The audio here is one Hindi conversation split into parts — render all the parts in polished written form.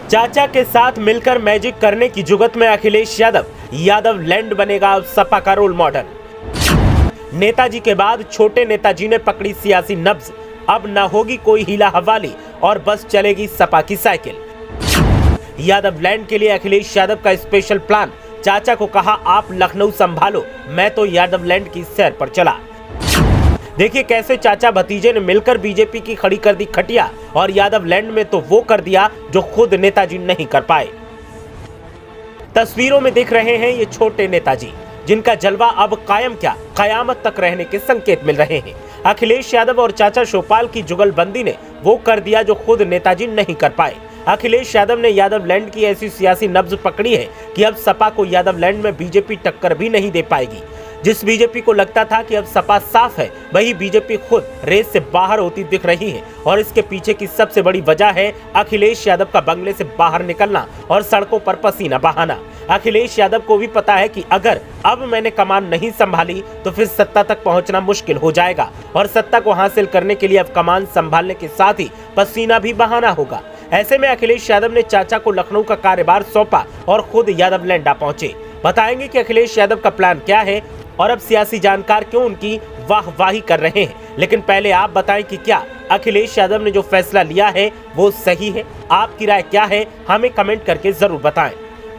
चाचा के साथ मिलकर मैजिक करने की जुगत में अखिलेश यादव लैंड बनेगा सपा का रोल मॉडल। नेताजी के बाद छोटे नेताजी ने पकड़ी सियासी नब्ज, अब न होगी कोई हीला हवाली और बस चलेगी सपा की साइकिल। यादव लैंड के लिए अखिलेश यादव का स्पेशल प्लान, चाचा को कहा आप लखनऊ संभालो, मैं तो यादव लैंड की सैर पर चला। देखिए कैसे चाचा भतीजे ने मिलकर बीजेपी की खड़ी कर दी खटिया और यादव लैंड में तो वो कर दिया जो खुद नेताजी नहीं कर पाए। तस्वीरों में दिख रहे हैं ये छोटे नेताजी, जिनका जलवा अब कायम क्या कयामत तक रहने के संकेत मिल रहे हैं। अखिलेश यादव और चाचा शिवपाल की जुगलबंदी ने वो कर दिया जो खुद नेताजी नहीं कर पाए। अखिलेश यादव ने यादव लैंड की ऐसी सियासी नब्ज पकड़ी है कि अब सपा को यादव लैंड में बीजेपी टक्कर भी नहीं दे पाएगी। जिस बीजेपी को लगता था कि अब सपा साफ है, वही बीजेपी खुद रेस से बाहर होती दिख रही है और इसके पीछे की सबसे बड़ी वजह है अखिलेश यादव का बंगले से बाहर निकलना और सड़कों पर पसीना बहाना। अखिलेश यादव को भी पता है कि अगर अब मैंने कमान नहीं संभाली तो फिर सत्ता तक पहुंचना मुश्किल हो जाएगा और सत्ता को हासिल करने के लिए अब कमान संभालने के साथ ही पसीना भी बहाना होगा। ऐसे में अखिलेश यादव ने चाचा को लखनऊ का कार्यभार सौंपा और खुद यादव लैंड पहुंचे। बताएंगे कि अखिलेश यादव का प्लान क्या है और अब सियासी जानकार क्यों उनकी वाहवाही कर रहे हैं। लेकिन पहले आप बताएं कि क्या अखिलेश यादव ने जो फैसला लिया है वो सही है? आपकी राय क्या है? हमें कमेंट करके जरूर बताएं।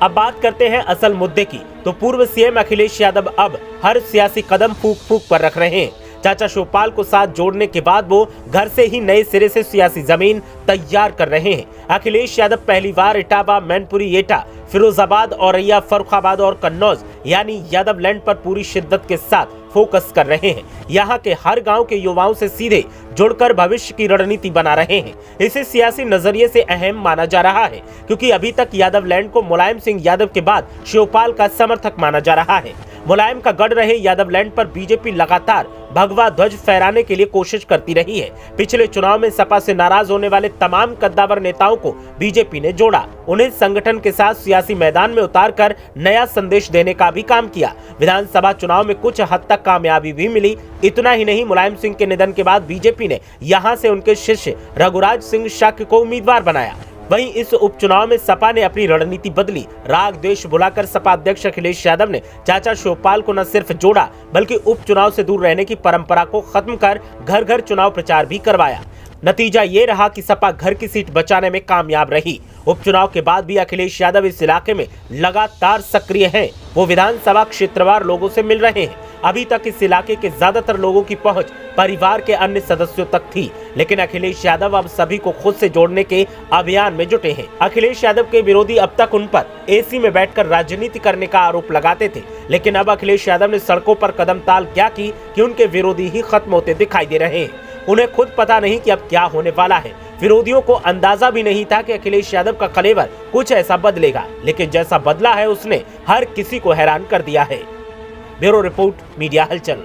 अब बात करते हैं असल मुद्दे की, तो पूर्व सीएम अखिलेश यादव अब हर सियासी कदम फूंक फूंक पर रख रहे हैं। चाचा शिवपाल को साथ जोड़ने के बाद वो घर से ही नए सिरे से सियासी जमीन तैयार कर रहे हैं। अखिलेश यादव पहली बार इटावा, मैनपुरी, एटा, फिरोजाबाद, औरैया, फर्रुखाबाद और कन्नौज यानी यादव लैंड पर पूरी शिद्दत के साथ फोकस कर रहे हैं। यहाँ के हर गांव के युवाओं से सीधे जुड़कर भविष्य की रणनीति बना रहे हैं। इसे सियासी नजरिए से अहम माना जा रहा है क्योंकि अभी तक यादव लैंड को मुलायम सिंह यादव के बाद शिवपाल का समर्थक माना जा रहा है। मुलायम का गढ़ रहे यादव लैंड पर बीजेपी लगातार भगवा ध्वज फहराने के लिए कोशिश करती रही है। पिछले चुनाव में सपा से नाराज होने वाले तमाम कद्दावर नेताओं को बीजेपी ने जोड़ा, उन्हें संगठन के साथ सियासी मैदान में उतारकर नया संदेश देने का भी काम किया। विधानसभा चुनाव में कुछ हद तक कामयाबी भी मिली। इतना ही नहीं, मुलायम सिंह के निधन के बाद बीजेपी ने यहां से उनके शिष्य रघुराज सिंह शाक्य को उम्मीदवार बनाया। वहीं इस उपचुनाव में सपा ने अपनी रणनीति बदली। राग द्वेष भुलाकर सपा अध्यक्ष अखिलेश यादव ने चाचा शिवपाल को न सिर्फ जोड़ा बल्कि उपचुनाव से दूर रहने की परंपरा को खत्म कर घर घर चुनाव प्रचार भी करवाया। नतीजा ये रहा कि सपा घर की सीट बचाने में कामयाब रही। उपचुनाव के बाद भी अखिलेश यादव इस इलाके में लगातार सक्रिय हैं। वो विधानसभा क्षेत्रवार लोगों से मिल रहे हैं। अभी तक इस इलाके के ज्यादातर लोगों की पहुंच परिवार के अन्य सदस्यों तक थी, लेकिन अखिलेश यादव अब सभी को खुद से जोड़ने के अभियान में जुटे हैं। अखिलेश यादव के विरोधी अब तक उन पर एसी में बैठकर राजनीति करने का आरोप लगाते थे, लेकिन अब अखिलेश यादव ने सड़कों पर कदम ताल क्या की कि उनके विरोधी ही खत्म होते दिखाई दे रहे हैं। उन्हें खुद पता नहीं कि अब क्या होने वाला है। विरोधियों को अंदाजा भी नहीं था कि अखिलेश यादव का कलेवर कुछ ऐसा बदलेगा, लेकिन जैसा बदला है उसने हर किसी को हैरान कर दिया है। ब्यूरो रिपोर्ट, मीडिया हलचल।